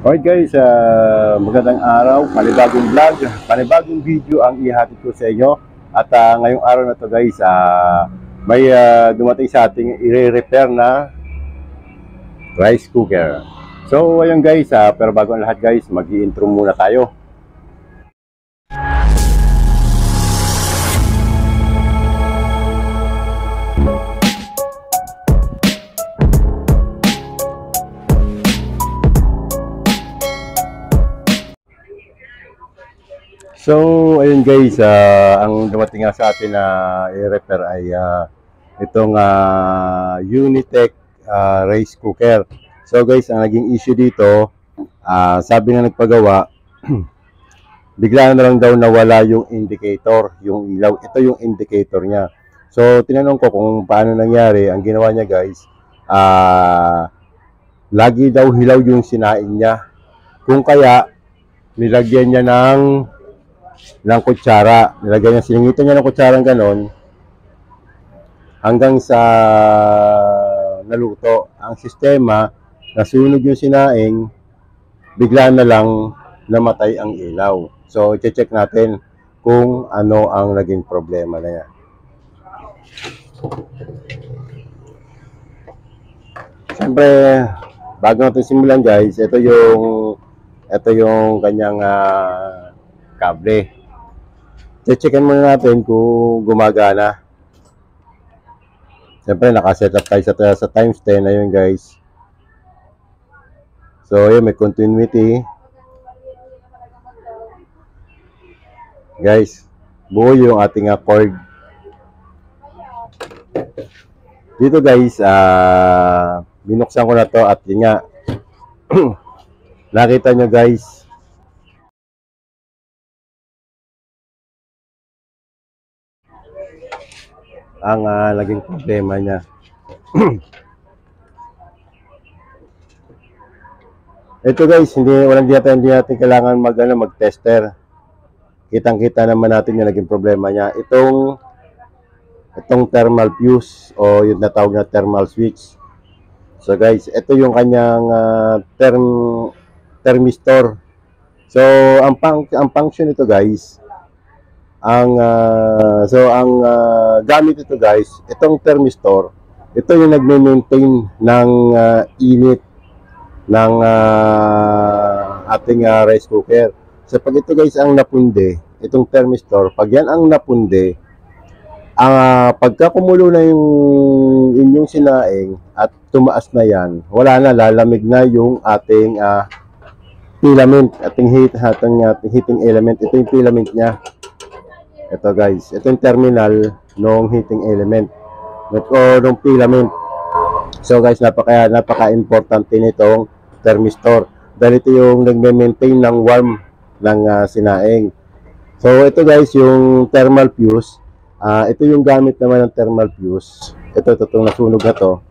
Alright guys, magandang araw, panibagong vlog, panibagong video ang ihatid ko sa inyo. At ngayong araw na to guys, may dumating sa ating i-repair na rice cooker. So ayun guys, pero bago ang lahat guys, mag-i-intro muna tayo. So, ayun guys, ang dumating nga sa atin na i-repair ay itong Unitech rice cooker. So guys, ang naging issue dito, sabi nga nagpagawa, bigla na lang daw nawala yung indicator, yung ilaw. Ito yung indicator niya. So, tinanong ko kung paano nangyari. Ang ginawa niya guys, lagi daw hilaw yung sinaing niya. Kung kaya, nilagyan niya ng kutsara. Nilagyan niya, siningitan niya ng kutsarang ganon hanggang sa naluto. Ang sistema, nasunog yung sinaing, bigla na lang namatay ang ilaw. So, i-check natin kung ano ang naging problema na yan. Siyempre, bago natin simulan guys, ito yung kanyang kable. Checkin muna natin kung gumagana. Siyempre, nakaset up tayo sa times 10. Ayun guys. So, yun, may continuity. Guys, buo yung ating cord. Dito guys, binuksan ko na to at yun nga, nakita nyo guys, ang naging problema niya. Ito guys, hindi natin kailangan mag-tester. Kitang-kita naman natin yung naging problema niya. Itong thermal fuse o yung natawag na thermal switch. So guys, ito yung kanyang thermistor. So ang function nito guys, ang gamit ito guys, itong thermistor, ito yung nagme-maintain ng init ng ating rice cooker. So pag ito guys ang napunde, itong thermistor, pag yan ang napunde, pagka kumulo na yung inyong sinaing at tumaas na yan, wala na, lalamig na yung ating filament, ating heating element. Ito yung filament niya. Ito guys, ito yung terminal ng heating element o ng filament. So guys, napaka-importante nitong thermistor dahil ito yung nagme-maintain ng warm ng sinaing. So ito guys, yung thermal fuse, ito yung gamit naman ng thermal fuse. Ito itong nasunog na to.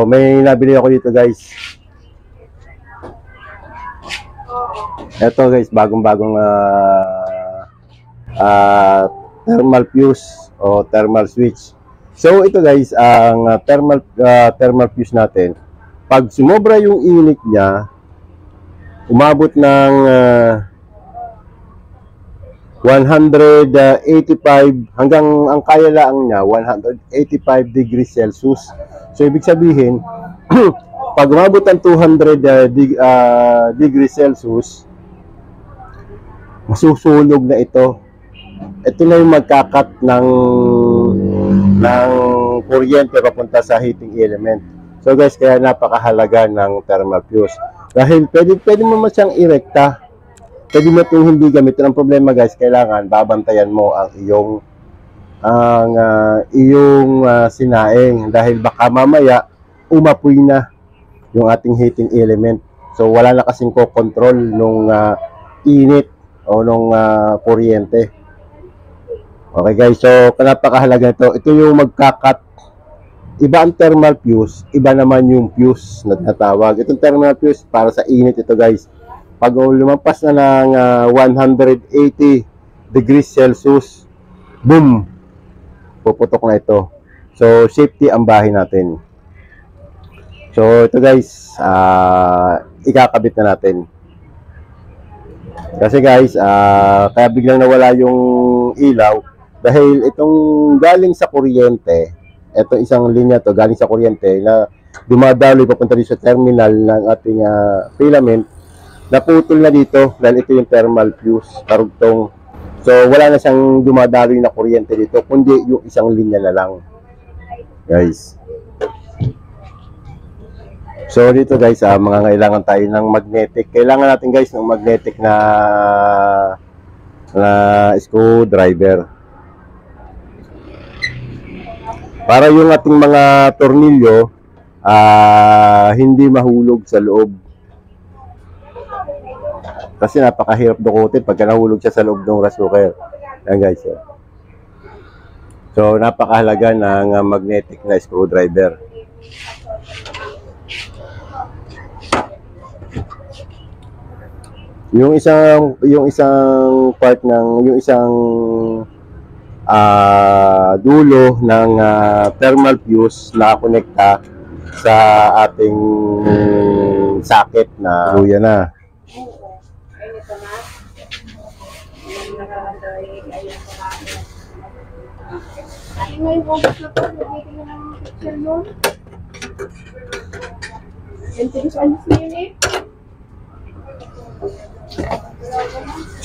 May nabili ako dito guys. Ito guys, bagong-bagong thermal fuse o thermal switch. So ito guys, ang thermal fuse natin, pag sumobra yung init niya, umabot ng 185 hanggang ang kaya lang niya 185 degrees Celsius. So ibig sabihin, pag umabot ng 200 degrees Celsius, masusunog na ito. Ito na yung magkakat ng kuryente papunta sa heating element. So guys, kaya napakahalaga ng thermal fuse. Dahil pwede mo naman siyang irekta. Pwede mo itong hindi gamitin. Ang problema guys, kailangan babantayan mo ang iyong sinaing. Dahil baka mamaya, umapoy na yung ating heating element. So wala na kasing ko-control nung init o nung kuryente. Okay guys, so napakahalaga ito. Ito yung magkakat. Iba ang thermal fuse, iba naman yung fuse na tinatawag. Itong thermal fuse para sa init ito guys. Pag lumampas na ng 180 degrees Celsius, boom, puputok na ito. So safety ang bahay natin. So ito guys, ikakabit na natin. Kasi guys, kaya biglang nawala yung ilaw dahil itong galing sa kuryente, itong isang linya to galing sa kuryente na dumadaloy papunta dito sa terminal ng ating filament, naputol na dito dahil ito yung thermal fuse, karugtong. So wala na siyang dumadaloy na kuryente dito, kundi yung isang linya na lang. Guys. So dito guys, mga kailangan tayo ng magnetic. Kailangan natin guys ng magnetic na screwdriver. Para yung ating mga tornilyo hindi mahulog sa loob. Kasi napakahirap dukutin pagka nahulog siya sa loob ng rice cooker. Ayan guys. So napakahalaga ng magnetic na screwdriver. Yung isang part ng yung isang dulo ng thermal fuse na konekta sa ating socket na luya na.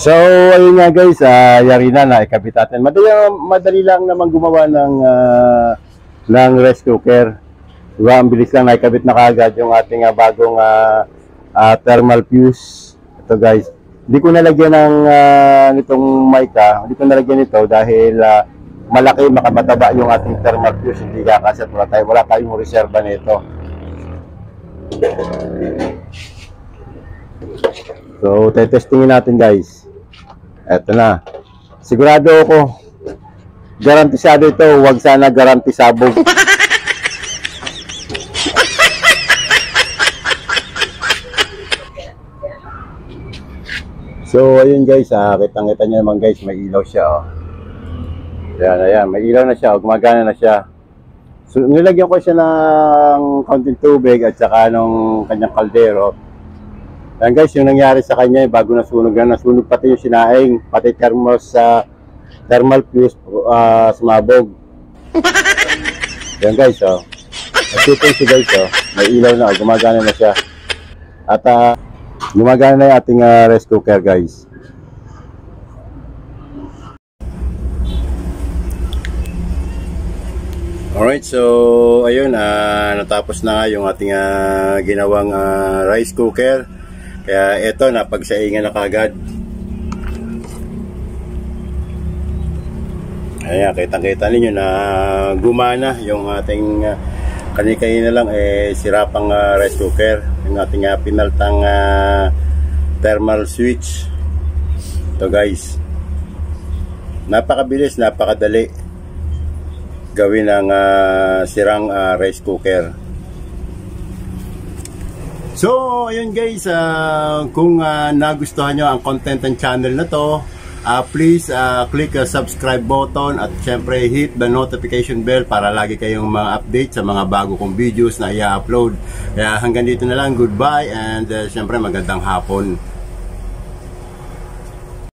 So, ayun nga guys, yari na ikabit natin. Madali lang naman gumawa ng rice cooker. Diba, ang bilis lang, naikabit na kaagad yung ating bagong thermal fuse. Ito guys, hindi ko nalagyan ng nitong mica, hindi ko nalagyan nito dahil malaki, makamataba yung ating thermal fuse. Hindi kakasat, wala tayong reserva nito. So, testingin natin guys. Eto na. Sigurado ako, garantisado ito, wag sana garantisabog. So, ayun guys, kitang-kita nyo naman guys, may ilaw siya. Oh. Ayan, may ilaw na siya, gumagana na siya. So, nilagyan ko siya ng kaunting tubig at saka ng kanyang kaldero. Ayan guys, yung nangyari sa kanya, bago nasunog pati yung sinaing, pati thermal fuse sumabog. Ayan guys, oh. Nagsitin si guys, oh. May ilaw na, gumagana na siya. At gumagana na yung ating rice cooker guys. Alright, so ayun, natapos na yung ating ginawang rice cooker. Kaya eto, napagsaingan na kagad. Ayan, kitang-kita ninyo na gumana yung ating kanikain na lang sira pang rice cooker. Yung ating pinaltang thermal switch. Ito guys, napakabilis, napakadali gawin ang sirang rice cooker. So, ayun guys, kung nagustuhan nyo ang content ng channel na to, please click the subscribe button at syempre hit the notification bell para lagi kayong mga update sa mga bago kong videos na i-upload. Kaya hanggang dito na lang, goodbye and syempre magandang hapon.